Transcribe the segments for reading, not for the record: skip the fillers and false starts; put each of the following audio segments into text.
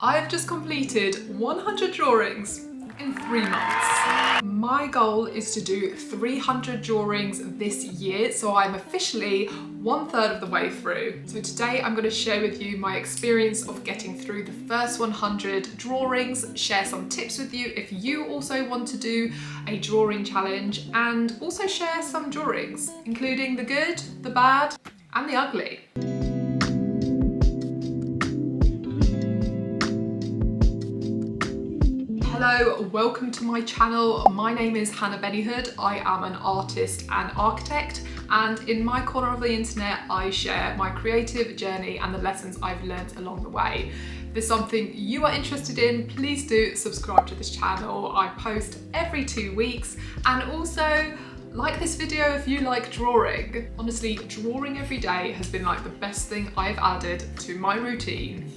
I've just completed 100 drawings in 3 months. My goal is to do 300 drawings this year, so I'm officially 1/3 of the way through. So today I'm going to share with you my experience of getting through the first 100 drawings, share some tips with you if you also want to do a drawing challenge, and also share some drawings, including the good, the bad, and the ugly. Hello, welcome to my channel. My name is Hannah Bennyhood. I am an artist and architect, and in my corner of the internet I share my creative journey and the lessons I've learned along the way. If there's something you are interested in, please do subscribe to this channel. I post every 2 weeks, and also like this video if you like drawing. Honestly, drawing every day has been like the best thing I've added to my routine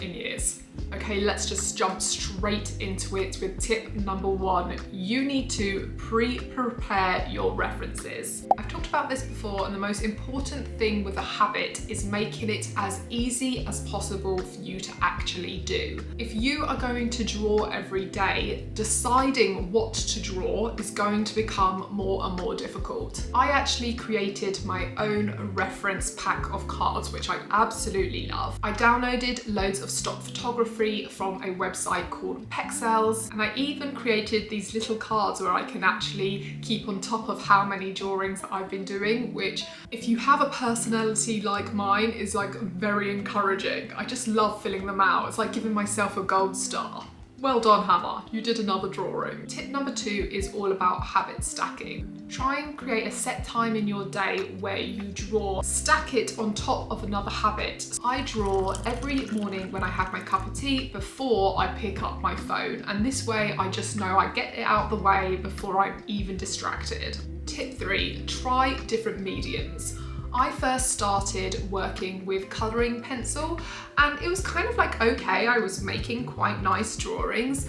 in years. Okay, let's just jump straight into it with tip number 1. You need to pre-prepare your references. I've talked about this before, and the most important thing with a habit is making it as easy as possible for you to actually do. If you are going to draw every day, deciding what to draw is going to become more and more difficult. I actually created my own reference pack of cards, which I absolutely love. I downloaded loads of stock photography from a website called Pexels, and I even created these little cards where I can actually keep on top of how many drawings that I've been doing, which, if you have a personality like mine, is like very encouraging. I just love filling them out. It's like giving myself a gold star. Well done, Hannah, you did another drawing. Tip number 2 is all about habit stacking. Try and create a set time in your day where you draw. Stack it on top of another habit. I draw every morning when I have my cup of tea before I pick up my phone, and this way I just know I get it out of the way before I'm even distracted. Tip 3, try different mediums. I first started working with colouring pencil, and it was kind of like okay, I was making quite nice drawings.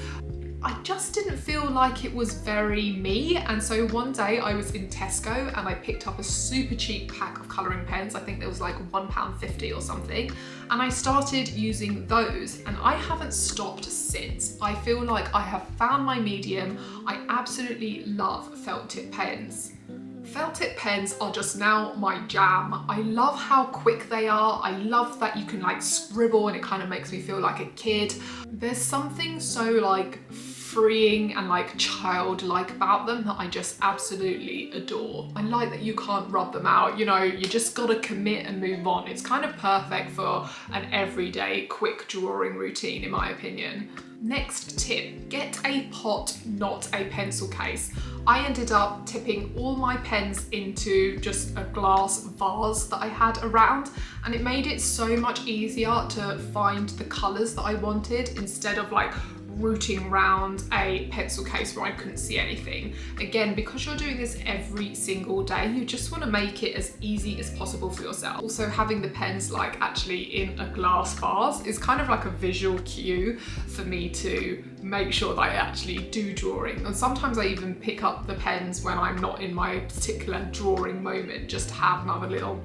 I just didn't feel like it was very me, and so one day I was in Tesco and I picked up a super cheap pack of colouring pens. I think there was like £1.50 or something, and I started using those, and I haven't stopped since. I feel like I have found my medium. I absolutely love felt tip pens. Felt tip pens are just now my jam. I love how quick they are. I love that you can like scribble and it kind of makes me feel like a kid. There's something so like freeing and like childlike about them that I just absolutely adore. I like that you can't rub them out, you know, you just gotta commit and move on. It's kind of perfect for an everyday quick drawing routine, in my opinion. Next tip, get a pot, not a pencil case. I ended up tipping all my pens into just a glass vase that I had around, and it made it so much easier to find the colours that I wanted instead of like rooting around a pencil case where I couldn't see anything. Again, because you're doing this every single day, you just want to make it as easy as possible for yourself. Also, having the pens like actually in a glass vase is kind of like a visual cue for me to make sure that I actually do drawing. And sometimes I even pick up the pens when I'm not in my particular drawing moment, just to have another little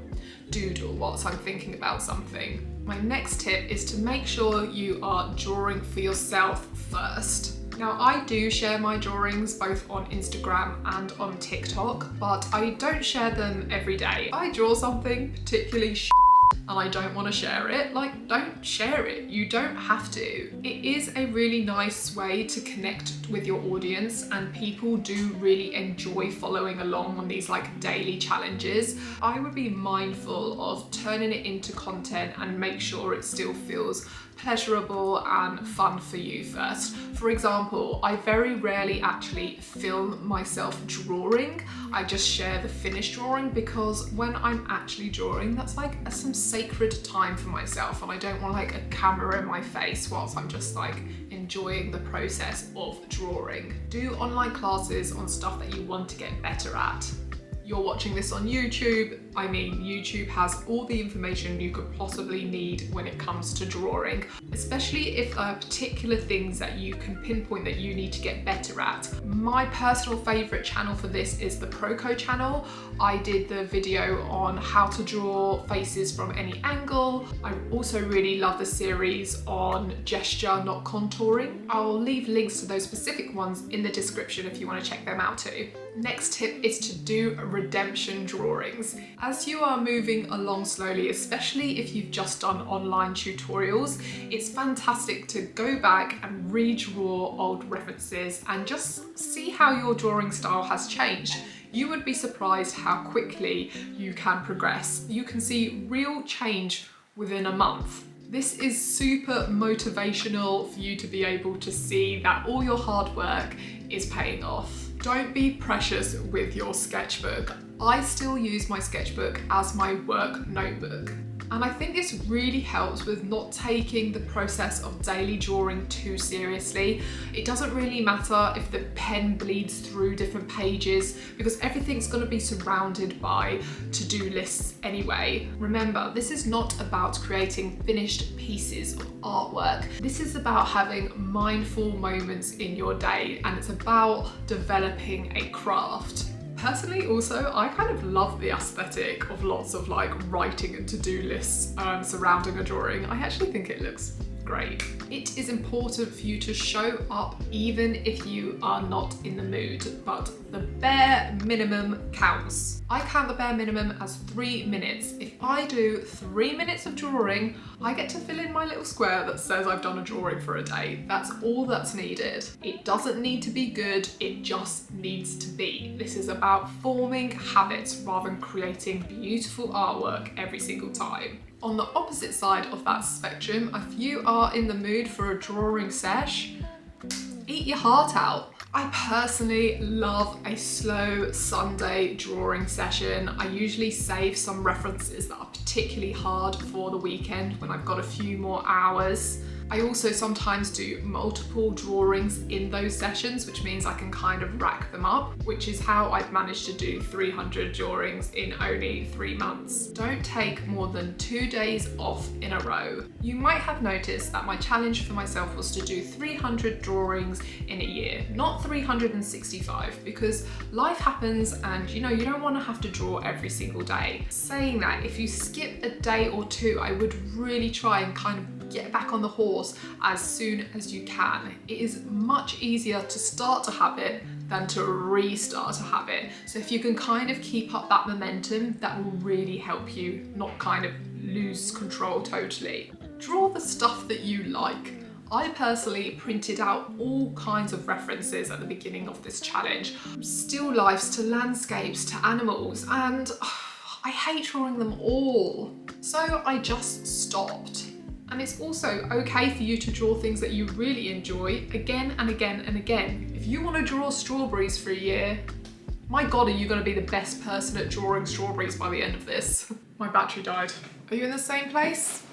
doodle whilst I'm thinking about something. My next tip is to make sure you are drawing for yourself first. Now, I do share my drawings both on Instagram and on TikTok, but I don't share them every day. If I draw something particularly and I don't want to share it, like, don't share it. You don't have to. It is a really nice way to connect with your audience, and people do really enjoy following along on these like daily challenges. I would be mindful of turning it into content and make sure it still feels pleasurable and fun for you first. For example, I very rarely actually film myself drawing. I just share the finished drawing, because when I'm actually drawing, that's like some sacred time for myself, and I don't want like a camera in my face whilst I'm just like enjoying the process of drawing. Do online classes on stuff that you want to get better at. You're watching this on YouTube, I mean, YouTube has all the information you could possibly need when it comes to drawing, especially if there are particular things that you can pinpoint that you need to get better at. My personal favorite channel for this is the Proko channel. I did the video on how to draw faces from any angle. I also really love the series on gesture, not contouring. I'll leave links to those specific ones in the description if you want to check them out too. Next tip is to do redemption drawings. As you are moving along slowly, especially if you've just done online tutorials, it's fantastic to go back and redraw old references and just see how your drawing style has changed. You would be surprised how quickly you can progress. You can see real change within a month. This is super motivational for you to be able to see that all your hard work is paying off. Don't be precious with your sketchbook. I still use my sketchbook as my work notebook. And I think this really helps with not taking the process of daily drawing too seriously. It doesn't really matter if the pen bleeds through different pages because everything's going to be surrounded by to-do lists anyway. Remember, this is not about creating finished pieces of artwork. This is about having mindful moments in your day, and it's about developing a craft. Personally, also, I kind of love the aesthetic of lots of like writing and to-do lists surrounding a drawing. I actually think it looks great. It is important for you to show up even if you are not in the mood, but the bare minimum counts. I count the bare minimum as 3 minutes. If I do 3 minutes of drawing, I get to fill in my little square that says I've done a drawing for a day. That's all that's needed. It doesn't need to be good, it just needs to be. This is about forming habits rather than creating beautiful artwork every single time. On the opposite side of that spectrum, if you are in the mood for a drawing sesh, eat your heart out. I personally love a slow Sunday drawing session. I usually save some references that are particularly hard for the weekend when I've got a few more hours. I also sometimes do multiple drawings in those sessions, which means I can kind of rack them up, which is how I've managed to do 300 drawings in only 3 months. Don't take more than 2 days off in a row. You might have noticed that my challenge for myself was to do 300 drawings in a year, not 365, because life happens and you don't want to have to draw every single day. Saying that, if you skip a day or two, I would really try and kind of get back on the horse as soon as you can. It is much easier to start a habit than to restart a habit. So if you can kind of keep up that momentum, that will really help you not kind of lose control totally. Draw the stuff that you like. I personally printed out all kinds of references at the beginning of this challenge. Still lifes to landscapes to animals, and I hate drawing them all. So I just stopped. And it's also okay for you to draw things that you really enjoy again and again and again. If you want to draw strawberries for a year, my God, are you going to be the best person at drawing strawberries by the end of this? My battery died. Are you in the same place?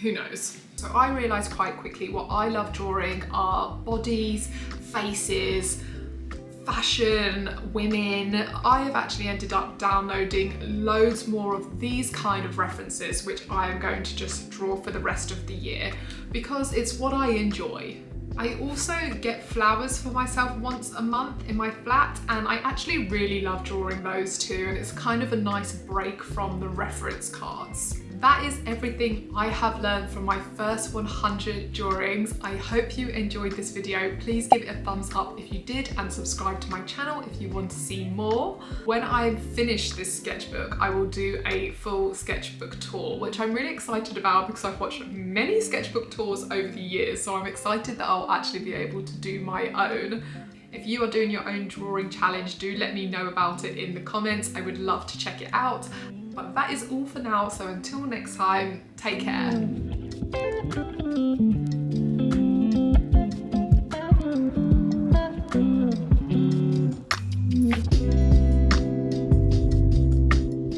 Who knows? So I realised quite quickly what I love drawing are bodies, faces, fashion, women. I have actually ended up downloading loads more of these kind of references, which I am going to just draw for the rest of the year because it's what I enjoy. I also get flowers for myself once a month in my flat, and I actually really love drawing those too, and it's kind of a nice break from the reference cards. That is everything I have learned from my first 100 drawings. I hope you enjoyed this video. Please give it a thumbs up if you did, and subscribe to my channel if you want to see more. When I finish this sketchbook, I will do a full sketchbook tour, which I'm really excited about because I've watched many sketchbook tours over the years, so I'm excited that I'll actually be able to do my own. If you are doing your own drawing challenge, do let me know about it in the comments. I would love to check it out. But that is all for now, so until next time, take care.